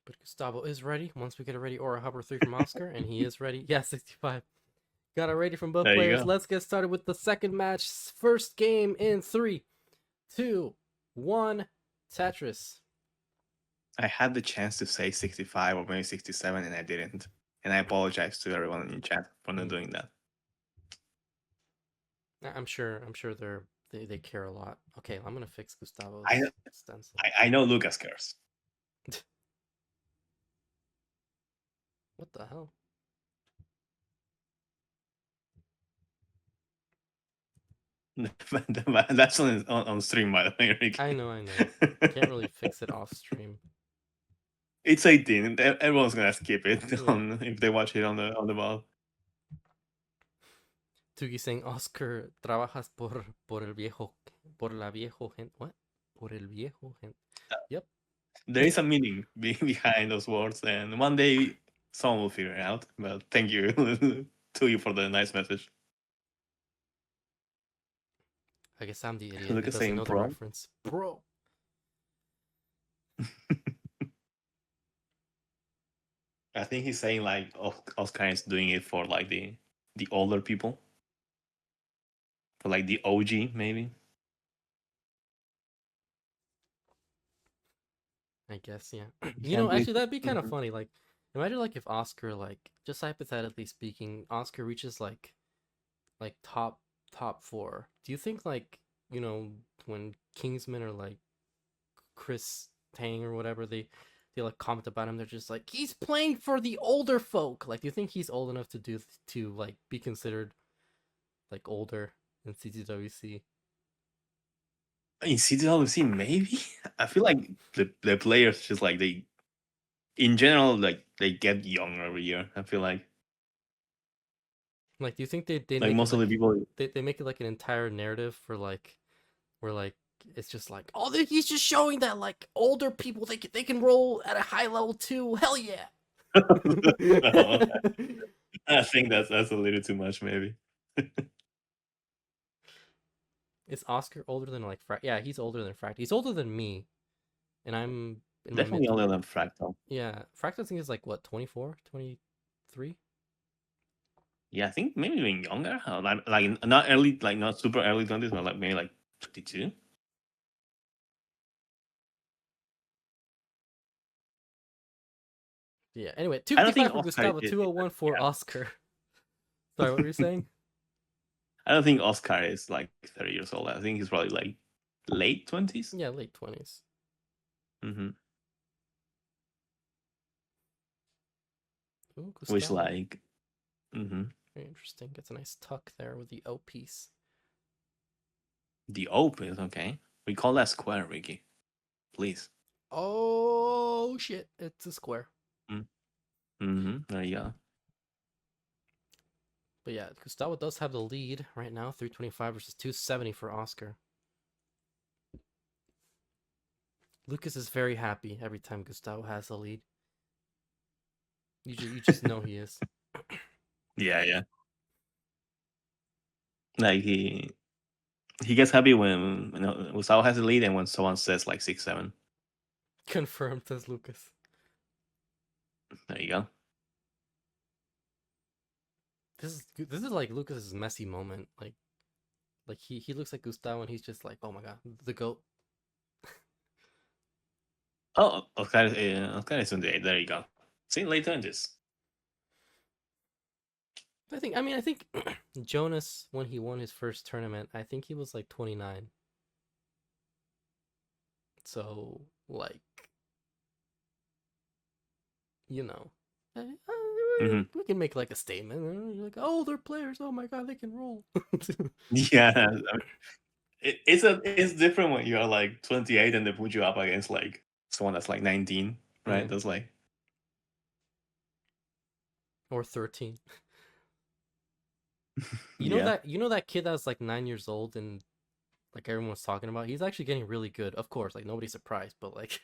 But Gustavo is ready. Once we get a ready Aura Hopper 3 from Oscar, and he is ready. Yeah, 65. Got it ready from both There you players. go. Let's get started with the second match. First game in 3, 2, 1. Tetris. I had the chance to say 65 or maybe 67 and I didn't. And I apologize to everyone in chat for not doing that. I'm sure they care a lot. Okay, I'm gonna fix Gustavo's I stencil. I know Lucas cares. What the hell? That's on stream, by the way, Ricky. I know. Can't really fix it off stream. It's 18. Everyone's gonna skip it Yeah. if they watch it on the ball. Tugi saying, Oscar, trabajas por el viejo, por la viejo gente. What? Por el viejo gente. Yep. There is a meaning behind those words, and one day someone will figure it out. But thank you to you for the nice message. I guess I'm the idiot Look who at doesn't saying know the pro. reference. Bro. I think he's saying like Oscar is doing it for like the older people, for like the OG maybe. I guess, yeah. Can't believe. Actually, that'd be kind of funny. Like, imagine like if Oscar, like, just hypothetically speaking, Oscar reaches like top 4. Do you think like when Kingsman or like Chris Tang or whatever they like comment about him, they're just like he's playing for the older folk. Like, do you think he's old enough to like be considered like older in CTWC? In CTWC, maybe. I feel like the players just like they, in general, like they get younger every year. I feel like Like, do you think they like make it most of the like people. they make it like an entire narrative for like where like it's just like he's just showing that like older people they can roll at a high level too. Hell yeah. No, I think that's a little too much, maybe. Is Oscar older than like Fract? Yeah, he's older than Fract. He's older than me, and I'm in my mid Definitely older 20s. than Fractal. Yeah, Fract I think is like what 24, 23. Yeah, I think maybe even younger. Like not early, like not super early 20s, but like maybe like 22. Yeah. Anyway, I don't think 255 for Oscar. Gustavo, 201 for Yeah, Oscar. Sorry, what were you saying? I don't think Oscar is like 30 years old. I think he's probably like late 20s. Yeah, late 20s. Mm-hmm. Ooh, Which Gustavo. like, mm-hmm. Very interesting. Gets a nice tuck there with the O piece. The open is okay. We call that square, Ricky. Please. Oh shit! It's a square. Mm-hmm. There you go. But yeah, Gustavo does have the lead right now, 325 versus 270 for Oscar. Lucas is very happy every time Gustavo has the lead. You just know he is. Yeah. Like he gets happy when Gustavo has the lead and when someone says like 6-7. Confirmed, says Lucas. There you go. This is like Lucas's messy moment. Like he looks like Gustavo and he's just like, oh my god, the goat. Oh, Oscar is 28. There you go. See later in this. I think Jonas, when he won his first tournament, I think he was like 29. So like, you know, we can make like a statement. Like, oh, they're players. Oh my god, they can roll. Yeah, it's different when you're like 28 and they put you up against like someone that's like 19, right? That's like or 13. yeah. You know that kid that's like 9 years old and like everyone was talking about. He's actually getting really good. Of course, like nobody's surprised, but like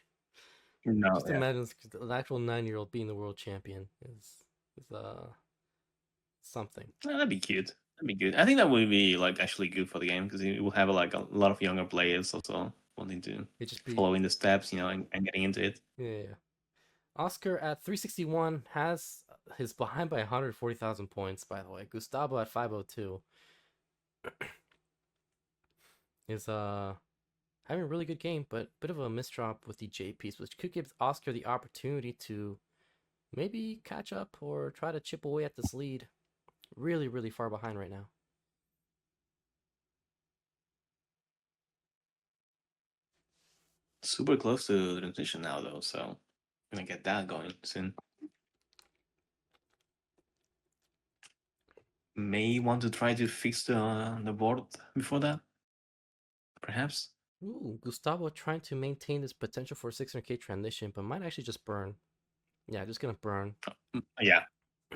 No, just yeah. imagine an actual 9-year-old being the world champion is something. That'd be cute. That'd be good. I think that would be like actually good for the game because it will have like a lot of younger players also wanting to It just be follow in the steps, and getting into it. yeah. Oscar at 361 has his behind by 140,000 points, by the way. Gustavo at 502 is having a really good game, but bit of a misdrop with the J piece, which could give Oscar the opportunity to maybe catch up or try to chip away at this lead. Really, really far behind right now. Super close to the transition now, though, so I'm gonna get that going soon. May want to try to fix the board before that, perhaps. Ooh, Gustavo trying to maintain this potential for 600k transition, but might actually just burn. Yeah, just gonna burn. Yeah,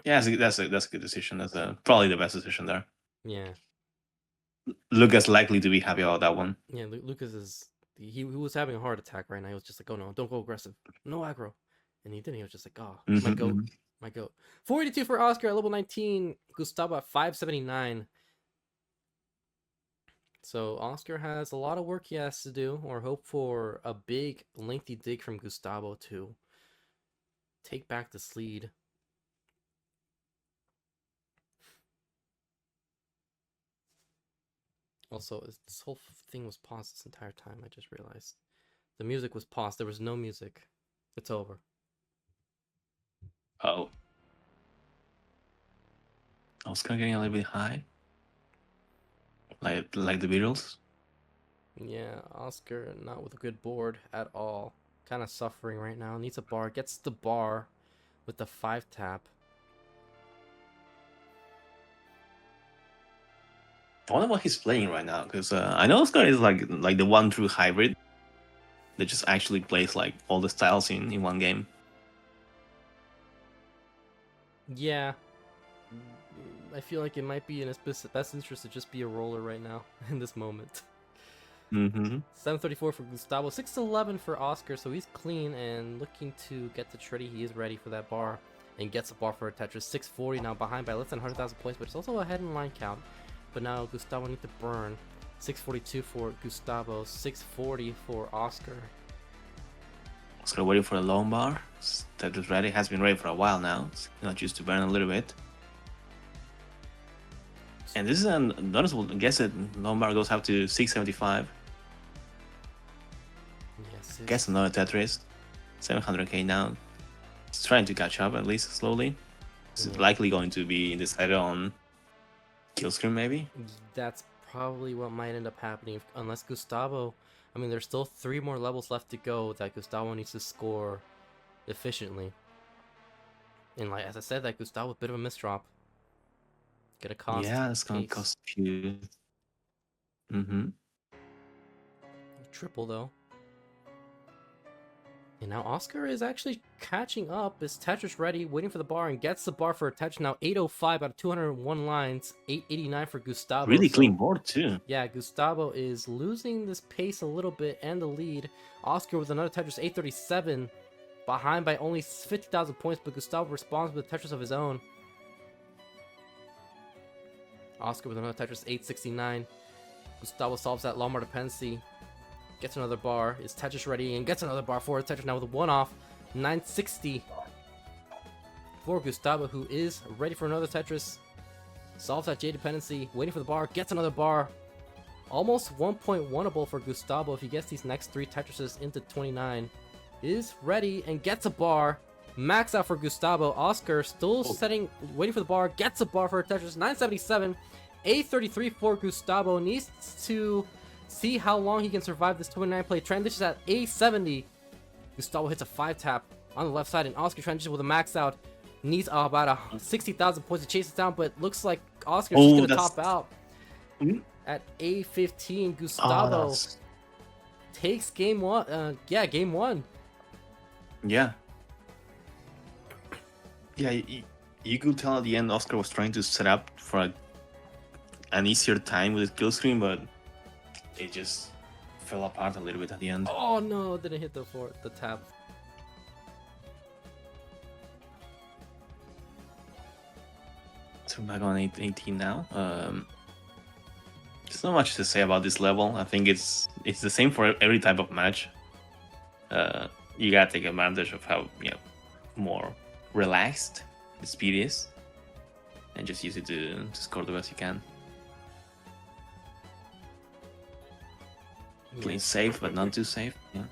yeah, that's a good decision. That's probably the best decision there. Yeah, Lucas likely to be happy about that one. yeah. Lucas is he was having a heart attack right now. He was just like, oh no, don't go aggressive, no aggro, and he didn't. He was just like, oh, my goat, my goat. 482 for Oscar at level 19. Gustavo at 579. So Oscar has a lot of work he has to do, or hope for a big, lengthy dig from Gustavo to take back this lead. Also, this whole thing was paused this entire time. I just realized the music was paused. There was no music. It's over. Oh, Oscar getting a little bit high, like the Beatles. Yeah, Oscar not with a good board at all. Kind of suffering right now. Needs a bar. Gets the bar with the 5 tap. I wonder what he's playing right now, because I know Oscar is like the one true hybrid that just actually plays like all the styles in one game. Yeah. I feel like it might be in his best interest to just be a roller right now in this moment. 734 for Gustavo, 611 for Oscar, so he's clean and looking to get the Treddy. He is ready for that bar and gets a bar for a Tetris. 640 now behind by less than 100,000 points, but it's also ahead in line count. But now Gustavo needs to burn. 642 for Gustavo, 640 for Oscar. Oscar waiting for a long bar. Tetris ready, has been ready for a while now. It's not used to burn a little bit. And this is a noticeable guess that long bar goes up to 675. Yes. Guess another Tetris. 700k now. It's trying to catch up at least slowly. It's likely going to be decided on kill screen maybe. That's probably what might end up happening unless Gustavo. I mean, there's still 3 more levels left to go that Gustavo needs to score efficiently. And like as I said, that Gustavo a bit of a misdrop. Gonna cost. Yeah, it's gonna cost a few. Triple though. And now Oscar is actually catching up. Is Tetris ready, waiting for the bar, and gets the bar for a Tetris. Now 805 out of 201 lines. 889 for Gustavo. Really clean board too. Yeah, Gustavo is losing this pace a little bit and the lead. Oscar with another Tetris, 837. Behind by only 50,000 points, but Gustavo responds with a Tetris of his own. Oscar with another Tetris, 869. Gustavo solves that Lombard dependency. Gets another bar. Is Tetris ready? And gets another bar for Tetris now with a 1-off. 960 for Gustavo, who is ready for another Tetris. Solves that J dependency. Waiting for the bar. Gets another bar. Almost 1.1able for Gustavo if he gets these next 3 Tetrises into 29. Is ready and gets a bar. Max out for Gustavo. Oscar still waiting for the bar. Gets a bar for a Tetris. 977. 833 for Gustavo. Needs to see how long he can survive this 29 play. Transitions at 870. Gustavo hits a 5 tap on the left side, and Oscar transitions with a max out. Needs about 60,000 points to chase it down, but looks like Oscar's just gonna top out at 815. Gustavo takes game 1. Game 1. Yeah. Yeah, you could tell at the end Oscar was trying to set up for an easier time with his kill screen, but it just fell apart a little bit at the end. Oh no, didn't hit the tap. So back on 18 now. There's not much to say about this level. I think it's the same for every type of match. You gotta take advantage of how more relaxed the speed is, and just use it to score the best you can. Playing safe, but not too safe. Yeah.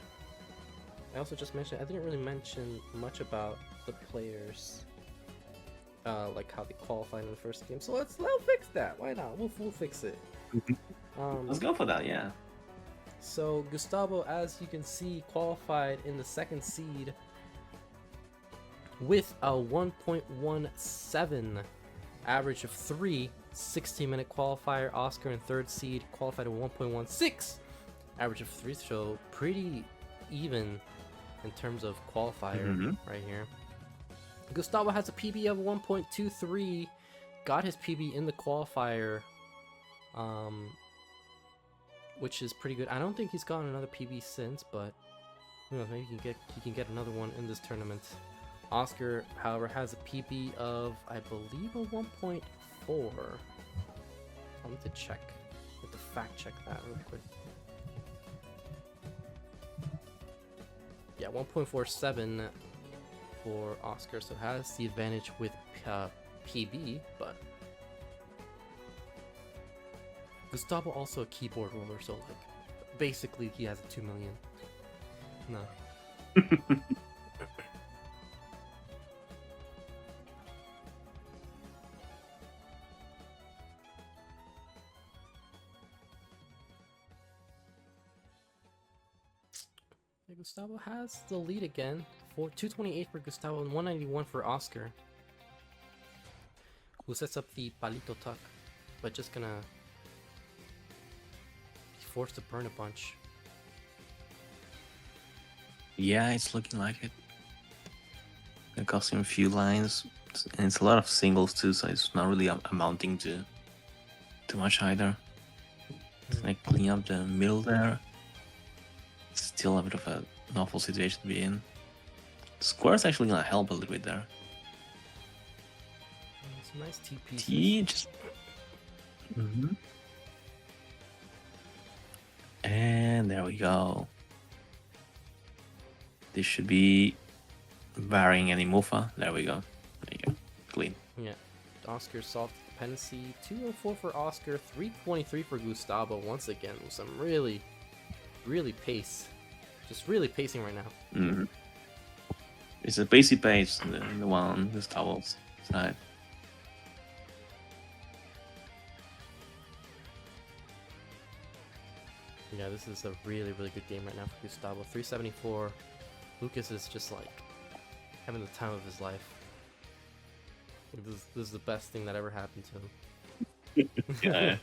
I also just mentioned I didn't really mention much about the players, like how they qualified in the first game. So let's fix that. Why not? We'll fix it. Let's go for that. Yeah. So Gustavo, as you can see, qualified in the second seed with a 1.17 average of 3, 16-minute qualifier. Oscar in third seed qualified at 1.16 average of 3, so pretty even in terms of qualifier right here. Gustavo has a PB of 1.23, got his PB in the qualifier, which is pretty good. I don't think he's gotten another PB since, but who knows, maybe he can get another one in this tournament. Oscar, however, has a PB of, I believe, a 1.4. I need to check. I have to fact check that real quick. Yeah, 1.47 for Oscar, so has the advantage with PB, but Gustavo also a keyboard roller, so like basically he has a 2 million. No. Gustavo has the lead again for 228 for Gustavo and 191 for Oscar, who sets up the palito tuck, but just gonna be forced to burn a bunch. Yeah, it's looking like it. Gonna cost him a few lines, and it's a lot of singles too, so it's not really amounting to too much either. It's like clean up the middle there. Still a bit of an awful situation to be in. Square's actually gonna help a little bit there. Some nice TP. T just. And there we go. This should be barring any mufa. There we go. There you go. Clean. Yeah. Oscar solved the dependency. 204 for Oscar, 323 for Gustavo. Once again, with some really pace. Just really pacing right now. It's a pacey pace, the one on Gustavo's side. Yeah, this is a really good game right now for Gustavo. 374. Lucas is just like having the time of his life. This is the best thing that ever happened to him. Yeah.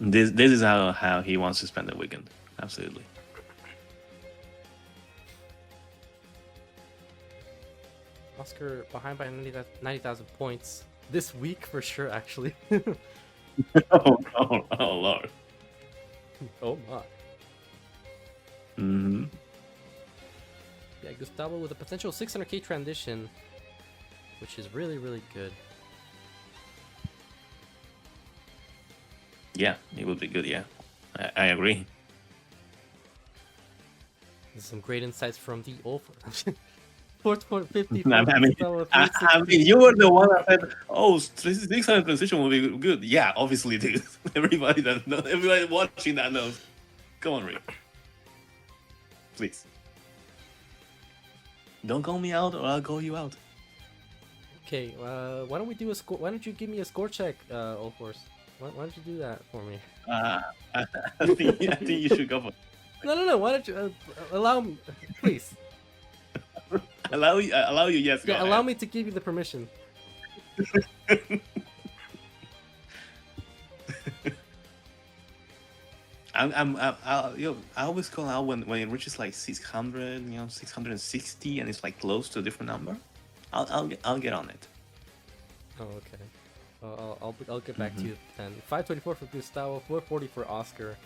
This is how he wants to spend the weekend. Absolutely. Oscar behind by 90,000 points this week for sure, actually. oh Lord. Oh my. Yeah, Gustavo with a potential 600k transition, which is really good. Yeah, it would be good. Yeah, I agree. Some great insights from the over. 450. I mean, you were the one that said, "Oh, 600 transition will be good." Yeah, obviously, dude. Everybody watching that knows. Come on, Rick. Please. Don't call me out, or I'll call you out. Okay, why don't we do a score? Why don't you give me a score check, Old Horse? Why don't you do that for me? I think you should go for it. No. Why don't you allow me, please? Allow you. Yes. Yeah, allow me to give you the permission. I always call out when it reaches like 600, 660, and it's like close to a different number. I'll get on it. Oh, okay. I'll get back to you then. 524 for Gustavo, 440 for Oscar.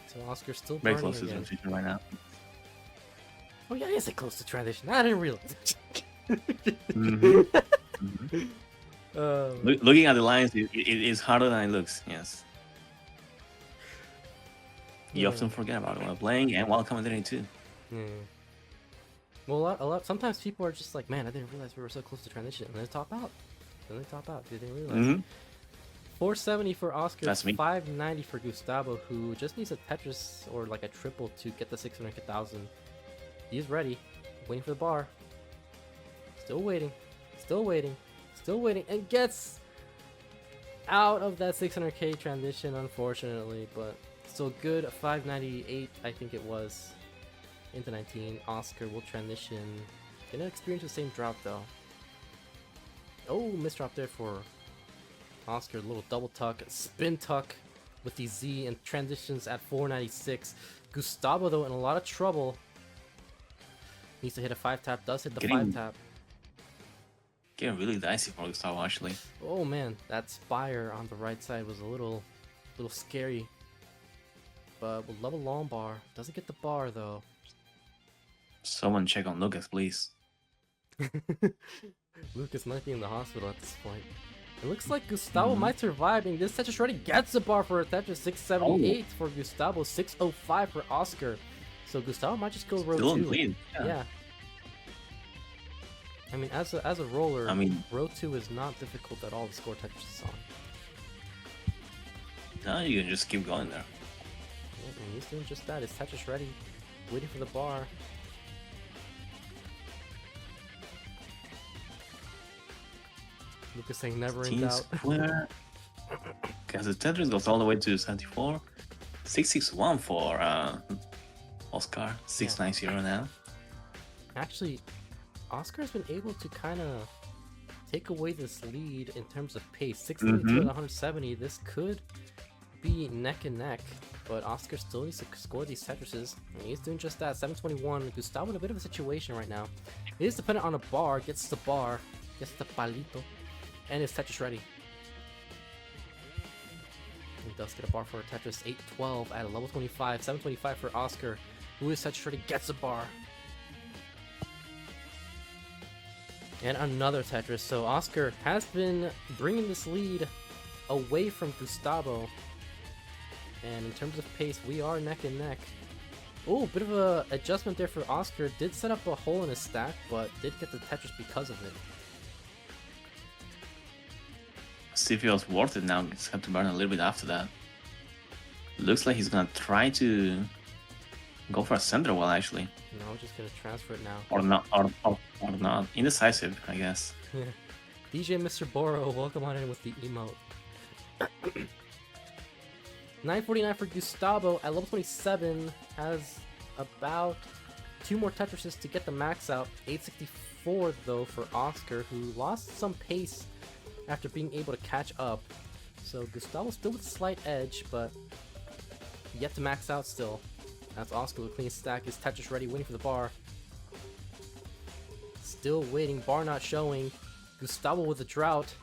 So Oscar's still very burning close to again. transition right now. Oh yeah, is it close to transition? I didn't realize. Looking at the lines, it is harder than it looks. Yes. You Yeah. often forget about it while playing and while commentating too. Yeah. Well, a lot. Sometimes people are just like, man, I didn't realize we were so close to transition, and then they top out. They didn't realize. Mm-hmm. 470 for Oscar, That's me. 590 for Gustavo, who just needs a Tetris or like a triple to get the 600,000. He's ready, waiting for the bar. Still waiting, still waiting, still waiting, and gets out of that 600k transition, unfortunately, but still good. 598, I think it was, into 19. Oscar will transition. Gonna experience the same drop though. Oh, misdrop there for Oscar. Little double tuck, spin tuck with the Z, and transitions at 496. Gustavo though in a lot of trouble. Needs to hit a 5-tap. Does hit the 5-tap. Getting really dicey for Gustavo actually. Oh man, that spire on the right side was a little scary. But we'll love a long bar. Doesn't get the bar though. Someone check on Lucas, please. Lucas might be in the hospital at this point. It looks like Gustavo might survive, and this Tetris already gets a bar for a Tetris. 678 for Gustavo, 605 for Oscar. So Gustavo might just go row Still 2. clean. Yeah. I mean, as a roller, I mean, row 2 is not difficult at all to score Tetris on. no, you can just keep going there. Yeah, and he's doing just that. His Tetris ready, waiting for the bar. Lucas saying never in doubt. Square. Because the Tetris goes all the way to 74. 661 for Oscar. 690 now. Actually, Oscar's been able to kind of take away this lead in terms of pace. 692 and 170. This could be neck and neck, but Oscar still needs to score these Tetrises, and he's doing just that. 721. Gustavo in a bit of a situation right now. He is dependent on a bar. Gets the bar. Gets the palito. And his Tetris ready. He does get a bar for a Tetris. 812 at a level 25. 725 for Oscar, who is Tetris ready. Gets a bar. And another Tetris. So Oscar has been bringing this lead away from Gustavo. And in terms of pace, we are neck and neck. Oh, bit of a adjustment there for Oscar. Did set up a hole in his stack, but did get the Tetris because of it. See if it was worth it now. Just have to burn a little bit after that. Looks like he's gonna try to go for a center wall actually. No, I'm just gonna transfer it now. Or not, or not. Indecisive, I guess. DJ Mr. Boro, welcome on in with the emote. 949 for Gustavo at level 27. Has about 2 more Tetrises to get the max out. 864 though for Oscar, who lost some pace after being able to catch up. So Gustavo still with a slight edge, but yet to max out still. That's Oscar with a clean stack. His Tetris ready, waiting for the bar. Still waiting, bar not showing. Gustavo with a drought.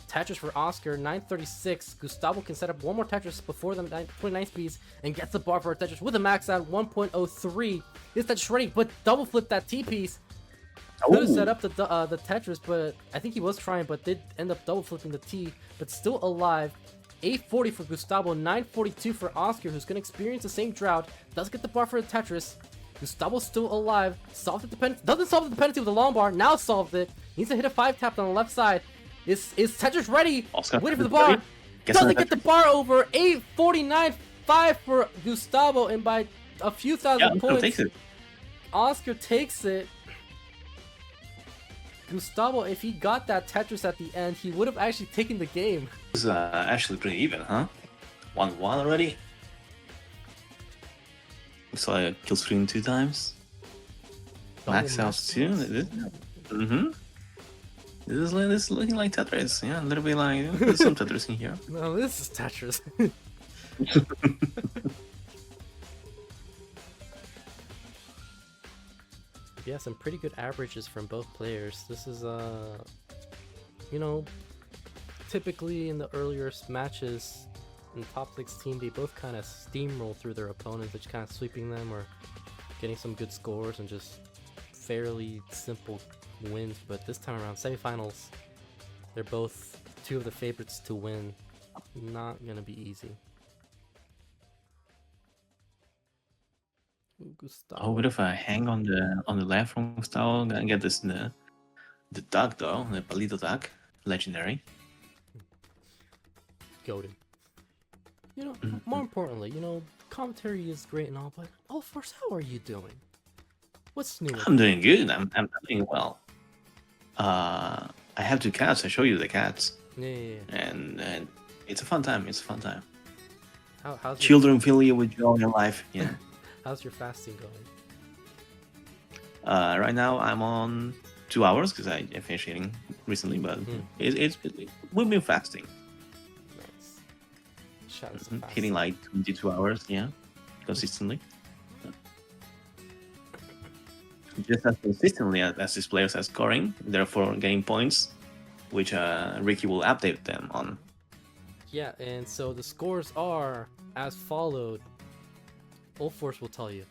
Tetris for Oscar, 936. Gustavo can set up one more Tetris before the 29 speeds and gets the bar for a Tetris with a max out 1.03. His Tetris ready, but double flip that T-piece. Could have set up the Tetris, but I think he was trying, but did end up double flipping the T, but still alive. 840 for Gustavo, 942 for Oscar, who's going to experience the same drought. Does get the bar for the Tetris. Gustavo's still alive. Solved the dependency. Doesn't solve the dependency with a long bar. Now solved it. Needs to hit a 5-tap on the left side. Is Tetris ready? Oscar, waiting for the bar. Doesn't get the bar over. 849.5 for Gustavo, and by a few thousand points, Oscar takes it. Gustavo, if he got that Tetris at the end, he would have actually taken the game. It's actually pretty even, huh? 1-1 already. We saw a kill screen 2 times. Max out 2. This is looking like Tetris. Yeah, a little bit like there's some Tetris in here. No, this is Tetris. Yeah, some pretty good averages from both players. This is you know, typically in the earlier matches in top 16, they both kind of steamroll through their opponents, just kind of sweeping them or getting some good scores and just fairly simple wins. But this time around, semifinals, they're both 2 of the favorites to win. Not gonna be easy. Oh, what Gustavo. if I hang on the left from Gustavo and get this the duck though, the palito duck, legendary. Goaded. You know, more Mhm. importantly, commentary is great and all, but Force, how are you doing? What's new with I'm you? doing good. I'm doing well. I have two cats. I show you the cats, Yeah, yeah, yeah. and it's a fun time. It's a fun time. How's your Children fill you with joy in life. Yeah. how's your fasting going? Right now I'm on 2 hours because I finished eating recently, but Hmm, we've been fasting, nice. Shout out to hitting fasting. like 22 hours, yeah, consistently. Just as consistently as these players are scoring, therefore getting points, which Ricky will update them on. Yeah, and so the scores are as followed. Force will tell you.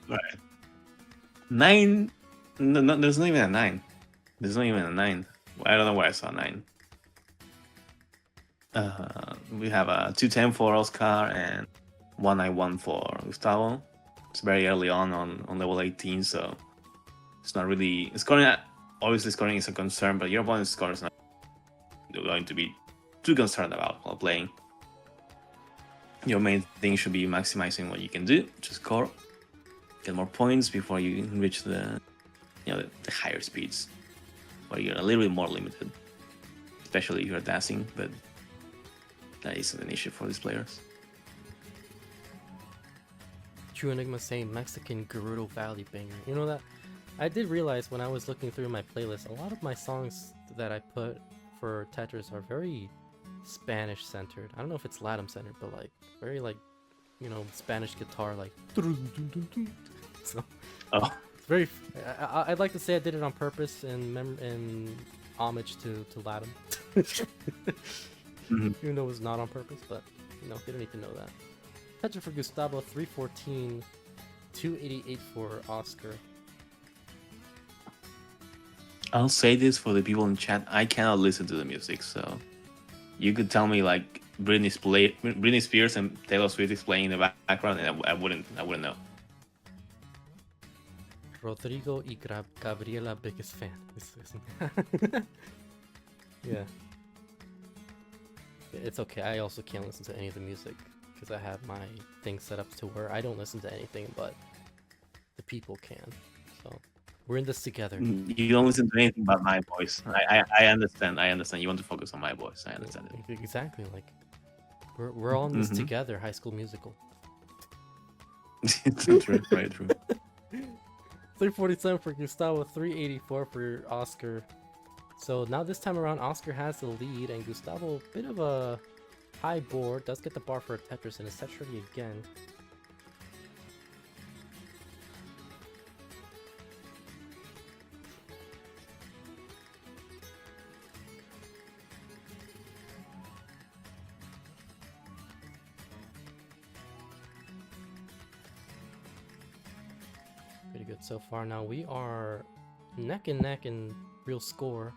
Right. 9. No, no, there's not even a 9. There's not even a 9. I don't know where I saw 9. We have a 210 for Oscar and 191 for Gustavo. It's very early on level 18, so it's not really scoring. Obviously, scoring is a concern, but your opponent's score is not going to be too concerned about while playing. Your main thing should be maximizing what you can do, just score, get more points before you reach the higher speeds, where you're a little bit more limited, especially if you're dancing. But that isn't an issue for these players. True Enigma saying Mexican Gerudo Valley banger. You know that? I did realize when I was looking through my playlist, a lot of my songs that I put for Tetris are very Spanish centered. I don't know if it's Latin centered, but like very like Spanish guitar like. So Oh, it's very. I'd like to say I did it on purpose in homage to Latin, mhm. even though it was not on purpose. But they don't need to know that. Tetris for Gustavo 314, 288 for Oscar. I'll say this for the people in chat. I cannot listen to the music, so you could tell me like Britney Spears and Taylor Swift is playing in the background, and I wouldn't know. Rodrigo y Gabriela biggest fan. Yeah, it's okay. I also can't listen to any of the music because I have my thing set up to where I don't listen to anything, but the people can. So we're in this together. You don't listen to anything but my voice. I understand. I understand. You want to focus on my voice. I understand it. Exactly. Like we're all in this Mhm. together. High School Musical. It's true. Very true. 347 for Gustavo, 384 for Oscar. So now this time around, Oscar has the lead, and Gustavo, a bit of a high board, does get the bar for a Tetris, and is set ready again. Pretty good so far. Now we are neck and neck in real score.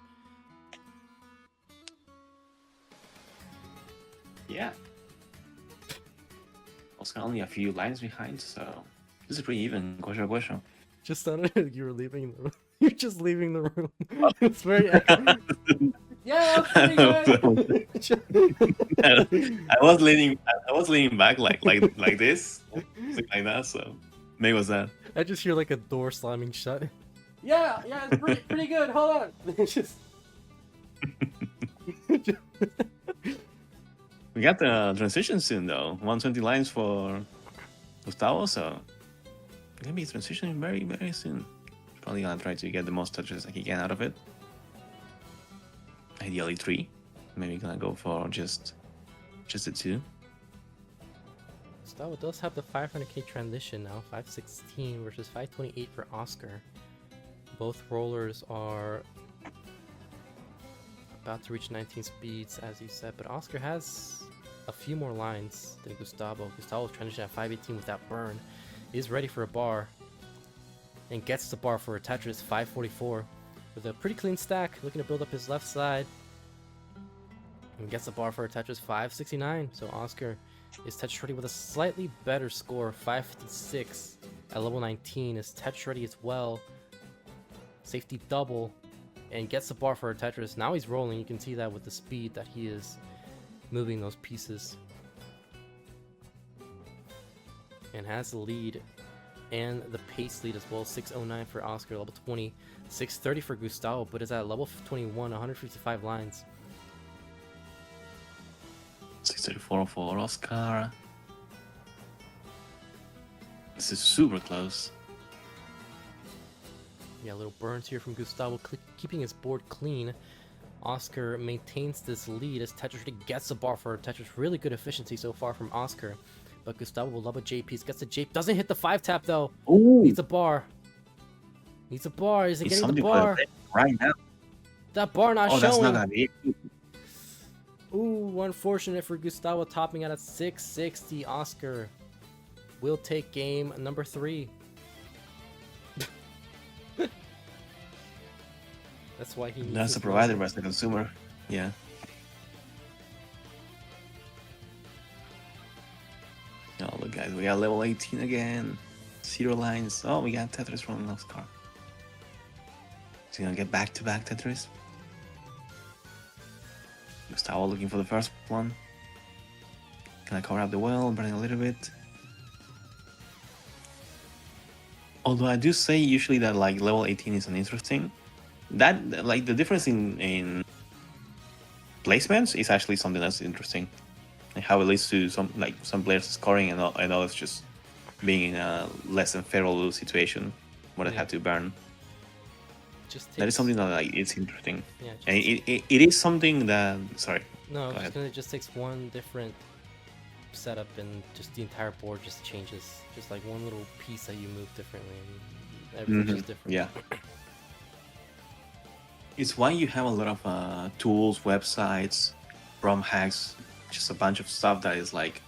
Yeah. Oscar only a few lines behind, so this is pretty even. Question. Just sounded like you were leaving the room. You're just leaving the room. It's very echoey. Yeah, that was pretty good. I was leaning back like this, something like that. So maybe it was that. I just hear like a door slamming shut. Yeah, it's pretty good. Hold on. It's just. We got the transition soon though. 120 lines for Gustavo, so gonna be transitioning very very soon. Probably gonna try to get the most touches I can out of it. Ideally 3. Maybe gonna go for just the 2. Gustavo does have the 500k transition now, 516 versus 528 for Oscar. Both rollers are about to reach 19 speeds, as you said, but Oscar has a few more lines than Gustavo. Gustavo's transition at 518 without burn. He's ready for a bar and gets the bar for a Tetris, 544 with a pretty clean stack, looking to build up his left side. And gets the bar for a Tetris, 569. So Oscar is Tetris Ready with a slightly better score, 556 at level 19. Is Tetris Ready as well. Safety double, and gets the bar for a Tetris. Now he's rolling. You can see that with the speed that he is moving those pieces. And has the lead and the pace lead as well. 609 for Oscar, level 20. 630 for Gustavo, but is at level 21, 155 lines. 634 for Oscar. This is super close. Yeah, little burns here from Gustavo, keeping his board clean. Oscar maintains this lead as Tetris Ready gets the bar for Tetris. Really good efficiency so far from Oscar. But Gustavo will love a J piece. Gets the J. Doesn't hit the 5-tap though. Ooh. Needs a bar. Needs a bar. Isn't getting the bar. Right now. That bar not showing. That's not gonna be it. Ooh, unfortunate for Gustavo, topping out at 660. Oscar will take game number 3. That's why he needs That's the provider versus the consumer. Yeah. Oh, look, guys, we got level 18 again. 0 lines. Oh, we got Tetris from Oscar. Is he gonna get back-to-back Tetris? Gustavo looking for the first one. Can I cover up the well, burning a little bit? Although I do say usually that like level 18 is uninteresting. That like the difference in placements is actually something that's interesting. And how it leads to some players scoring and others just being in a less than favorable situation where they have to burn. That is something that like it's interesting. Yeah, and it is something that No, it just takes one different setup and just the entire board just changes. Just like one little piece that you move differently and everything's just different. Yeah. It's why you have a lot of tools, websites, ROM hacks, just a bunch of stuff that is like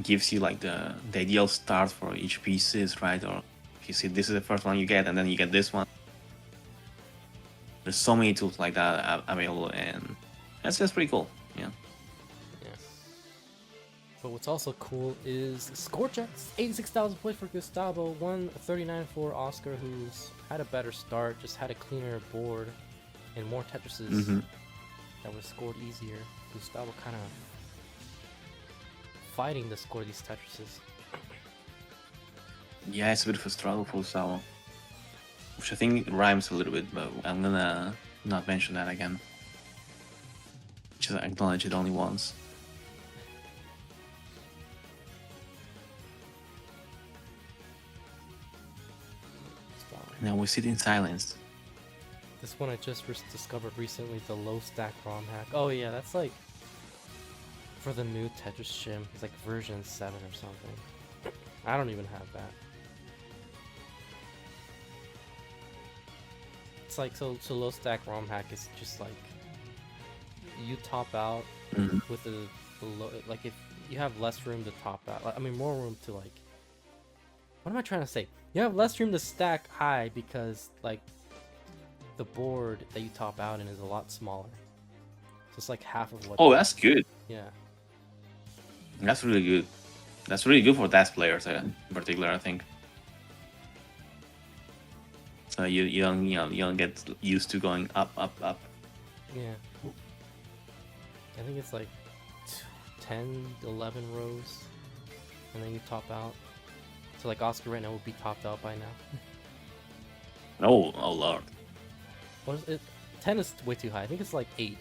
gives you like the ideal start for each pieces, right? Or if you see this is the first one you get and then you get this one. There's so many tools like that available, and that's just pretty cool. Yeah. But what's also cool is score checks. 86,000 points for Gustavo, 139 for Oscar, who's had a better start, just had a cleaner board, and more Tetrises that were scored easier. Gustavo kind of fighting to score these Tetrises. Yeah, it's a bit of a struggle for Gustavo, which I think rhymes a little bit, but I'm gonna not mention that again. Just acknowledge it only once. Now we sit in silence. This one I just discovered recently, the low stack ROM hack. Oh yeah, that's like for the new Tetris shim. It's like version 7 or something. I don't even have that. It's like so low stack ROM hack is just like you top out with the low, like if you have less room to top out. Like, I mean more room to like. What am I trying to say? You have less room to stack high because like the board that you top out in is a lot smaller. So it's like half of what. Oh, that's good. Yeah. That's really good. That's really good for DAS players in particular, I think. So you don't get used to going up. Yeah. I think it's like 10, 11 rows, and then you top out. So like Oscar right now would be topped out by now. Oh lord. What is it? 10 is way too high. I think it's like 8.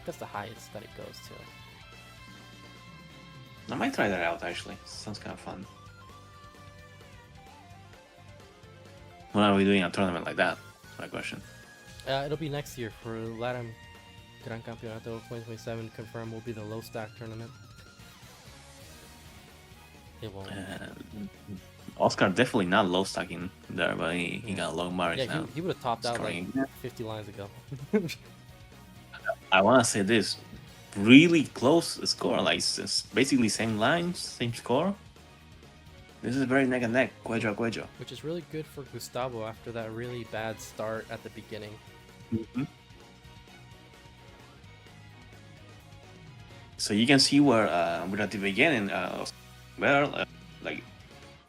That's the highest that it goes to. I might try that out actually. Sounds kind of fun. When are we doing a tournament like that? That's my question. It'll be next year for Latam Gran Campeonato 2027. Confirmed will be the low stack tournament. It won't. Oscar definitely not low stacking there, but he got low marks now. He would have topped out like 50 lines ago. I want to say this. Really close score, like it's basically same lines, same score. This is very neck and neck, Cuello. Which is really good for Gustavo after that really bad start at the beginning. So you can see where we're at the beginning, where like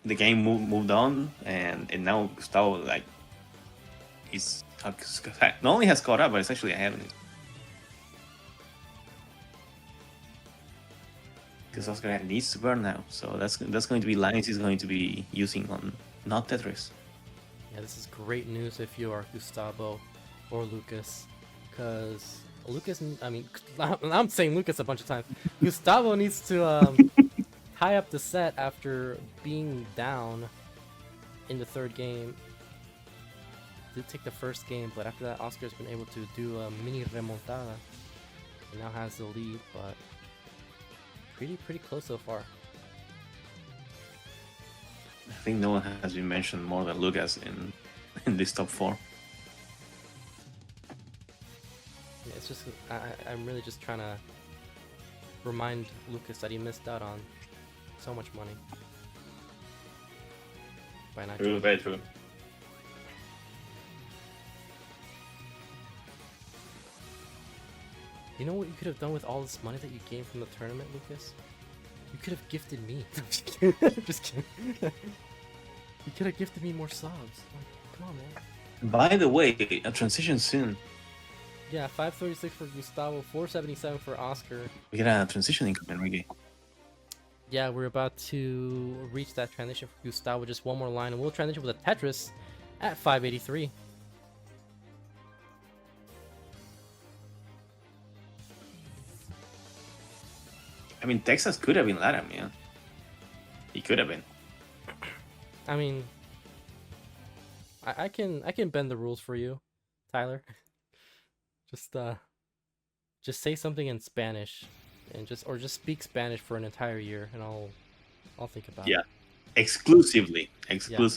the game moved on, and now Gustavo like is not only has caught up, but it's actually ahead of it. Because Oscar needs to burn now, so that's going to be lines he's going to be using on not Tetris. Yeah, this is great news if you are Gustavo or Lucas, because Lucas, I mean, I'm saying Lucas a bunch of times. Gustavo needs to tie up the set after being down in the third game. Did take the first game, but after that, Oscar's been able to do a mini remontada. He now has the lead, but pretty close so far. I think no one has been mentioned more than Lucas in this top 4. Yeah, it's just I'm really just trying to remind Lucas that he missed out on so much money by not. True, very true. You know what you could have done with all this money that you gained from the tournament, Lucas? You could have gifted me. Just kidding. You could have gifted me more subs. Like, come on, man. By the way, a transition soon. Yeah, 536 for Gustavo, 477 for Oscar. We get a transition increment, Ricky. Yeah, we're about to reach that transition for Gustavo. Just one more line, and we'll transition with a Tetris at 583. I mean, Texas could have been Latam, yeah. He could have been. I mean, I can bend the rules for you, Tyler. Just say something in Spanish, and just speak Spanish for an entire year, and I'll think about it. Yeah, exclusively. Yeah.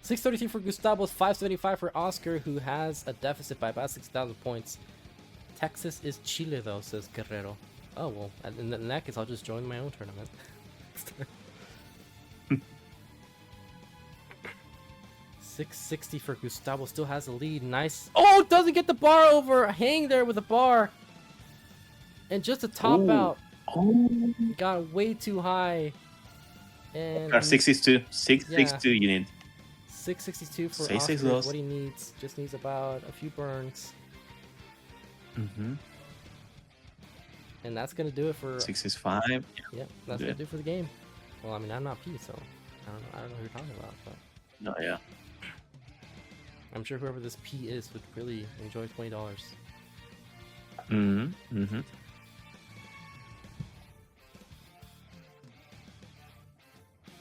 633 for Gustavo, 575 for Oscar, who has a deficit by about 6,000 points. Texas is Chile, though, says Guerrero. Oh, well, in that case, I'll just join my own tournament. 660 for Gustavo, still has a lead. Nice. Oh, doesn't get the bar over. Hang there with the bar. And just a top out. Oh. Got way too high. And 662. 662 you need. 662 for Say Oscar. 6 What he needs. Just needs about a few burns. Mm-hmm. And that's gonna do it for 665. Yeah, that's gonna do it for the game. Well, I mean, I'm not P, so I don't know who you're talking about, but no, yeah. I'm sure whoever this P is would really enjoy $20. Mm-hmm. Mm-hmm.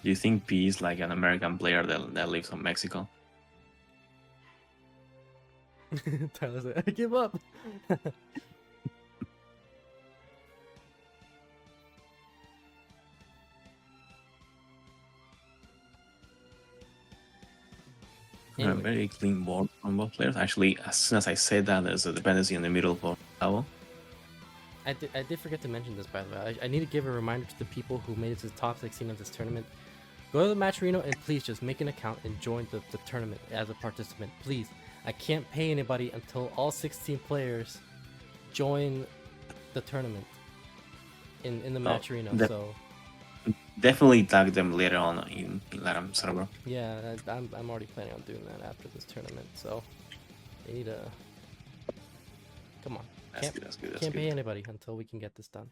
Do you think P is like an American player that lives in Mexico? Tyler's like, I give up. Anyway. A very clean board from both players. Actually, as soon as I said that, there's a dependency in the middle for Gustavo. I did forget to mention this, by the way. I need to give a reminder to the people who made it to the top 16 of this tournament. Go to the Match Arena and please just make an account and join the tournament as a participant. Please. I can't pay anybody until all 16 players join the tournament in the Match Arena. So definitely tag them later on in Latam server. Yeah, I'm already planning on doing that after this tournament. So they need to come on. Can't pay anybody until we can get this done.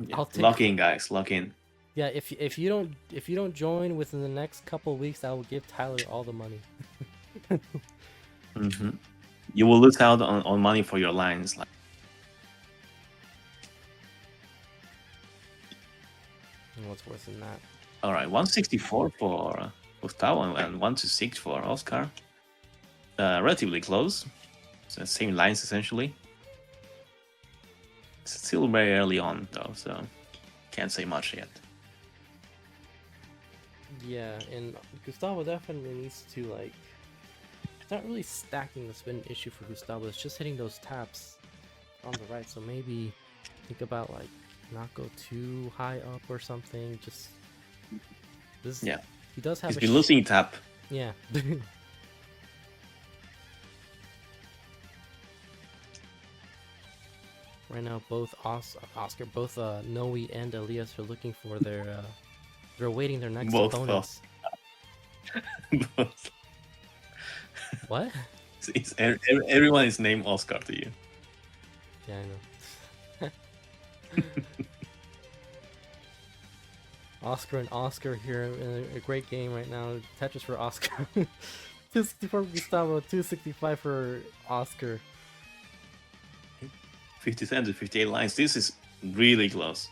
Yeah. Lock in, guys. Lock in. Yeah, if you don't join within the next couple of weeks, I will give Tyler all the money. Mm-hmm. You will lose out on money for your lines. Like. And what's worse than that? All right, 164 for Gustavo and 126 for Oscar. Relatively close. So same lines essentially. It's still very early on though, so can't say much yet. Yeah, and Gustavo definitely needs to, like, it's not really stacking the spin issue for Gustavo, it's just hitting those taps on the right, so maybe think about, like, not go too high up or something, just this. Yeah, he does have he's been losing tap. Yeah. Right now, both Oscar, both Noe and Elias are looking for their. They're awaiting their next Both opponents. both. What? Everyone is named Oscar to you. Yeah, I know. Oscar and Oscar here in a great game right now. Tetris for Oscar. 264 for Gustavo, 265 for Oscar. 57 to 58 lines. This is really close.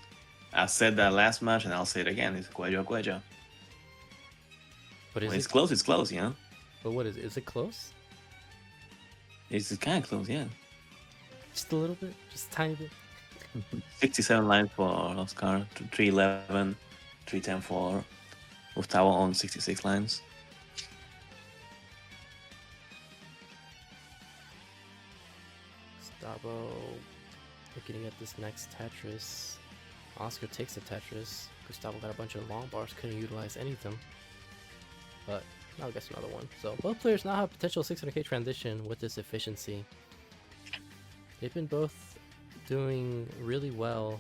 I said that last match, and I'll say it again. It's Guejo. But is When it it's close, it's close, you know? But what is it? Is it close? It's kind of close, yeah. Just a little bit? Just a tiny bit? 67 lines for Oscar, 311, 310 for Gustavo on 66 lines. Gustavo looking at this next Tetris. Oscar takes the Tetris. Gustavo got a bunch of long bars, couldn't utilize any of them. But now gets another one. So both players now have potential 600k transition with this efficiency. They've been both doing really well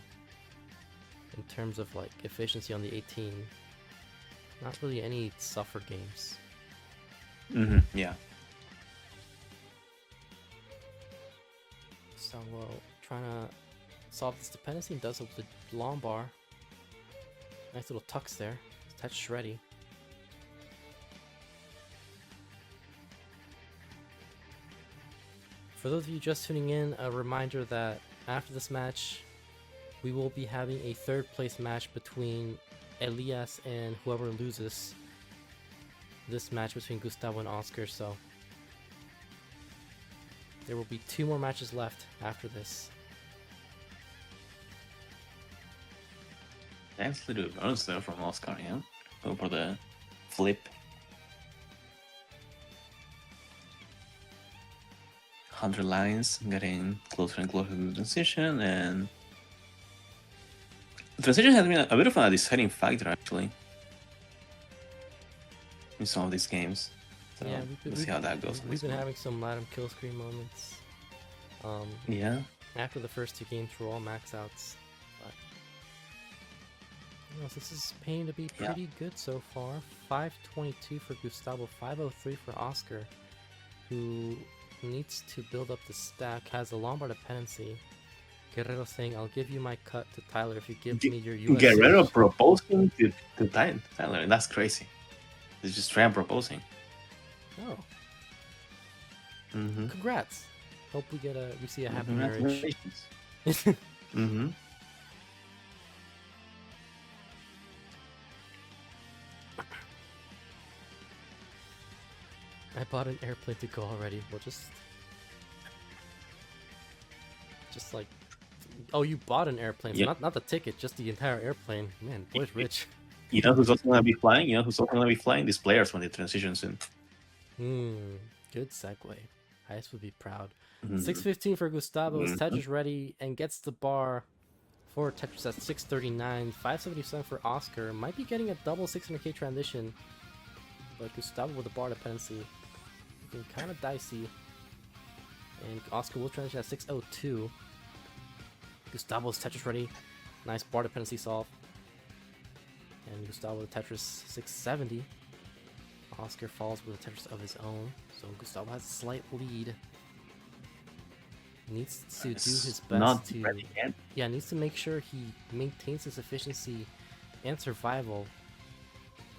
in terms of like efficiency on the 18. Not really any suffer games. Yeah. So trying to solve this dependency and does it with the long bar. Nice little tucks there. Touch shreddy. For those of you just tuning in, a reminder that after this match, we will be having a third place match between Elias and whoever loses this match between Gustavo and Oscar. So there will be 2 more matches left after this. Nice little bonus there from Oscar, yeah? Go for the flip. 100 lines, getting closer and closer to the transition, and the transition has been a bit of a deciding factor, actually, in some of these games. So Yeah, we'll see how that goes. We've been having some Latam kill screen moments. Yeah. After the first 2 games were all max outs. But you know, this is paying to be pretty good so far. 522 for Gustavo, 503 for Oscar, who needs to build up the stack, has a Lombard dependency. Guerrero saying, I'll give you my cut to Tyler if you give me your US. Guerrero proposing to Tyler, that's crazy. He's just trying proposing. Oh. Congrats. Hope we see a happy marriage. Congratulations. I bought an airplane to go already. We'll just like, oh, you bought an airplane, so Yep. not the ticket, just the entire airplane. Man, boy's rich. You know who's also gonna be flying? These players when they transition soon. Good segue. Ice would be proud. 615 for Gustavo is Tetris ready and gets the bar for Tetris at 639. 577 for Oscar. Might be getting a double 600k transition, but Gustavo with the bar dependency looking kind of dicey. And Oscar will transition at 602. Gustavo's Tetris ready. Nice bar dependency solve. And Gustavo with Tetris 670. Oscar falls with a Tetris of his own. So Gustavo has a slight lead. Needs to do his best to... Yeah, needs to make sure he maintains his efficiency and survival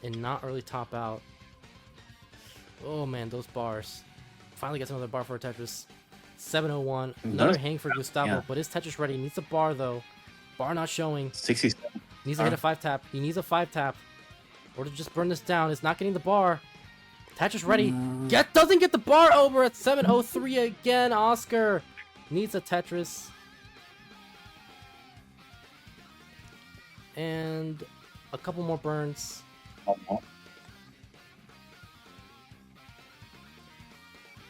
and not early top out. Oh man, those bars. Finally gets another bar for a Tetris. 701. Another hang for Gustavo, but his Tetris ready. Needs a bar though. Bar not showing. 67. Needs to hit a 5-tap. He needs a 5-tap. Or to just burn this down. It's not getting the bar. Tetris ready. Doesn't get the bar over at 703 again. Oscar needs a Tetris. And a couple more burns.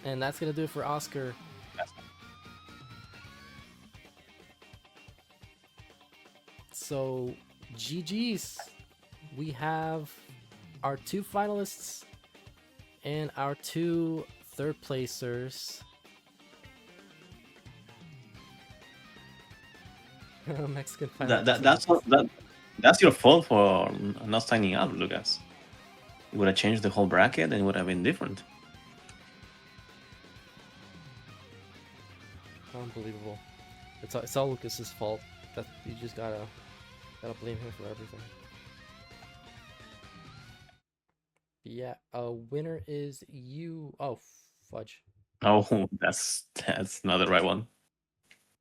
And that's going to do it for Oscar. So, GG's. We have our 2 finalists and our 2 third placers. Mexican final That, just that like the that's FIFA. that's your fault for not signing up, Lucas. You would have changed the whole bracket and it would have been different. Unbelievable. It's all Lucas's fault. That you just gotta blame him for everything. But yeah, winner is you. Oh, fudge. Oh, that's not the right one.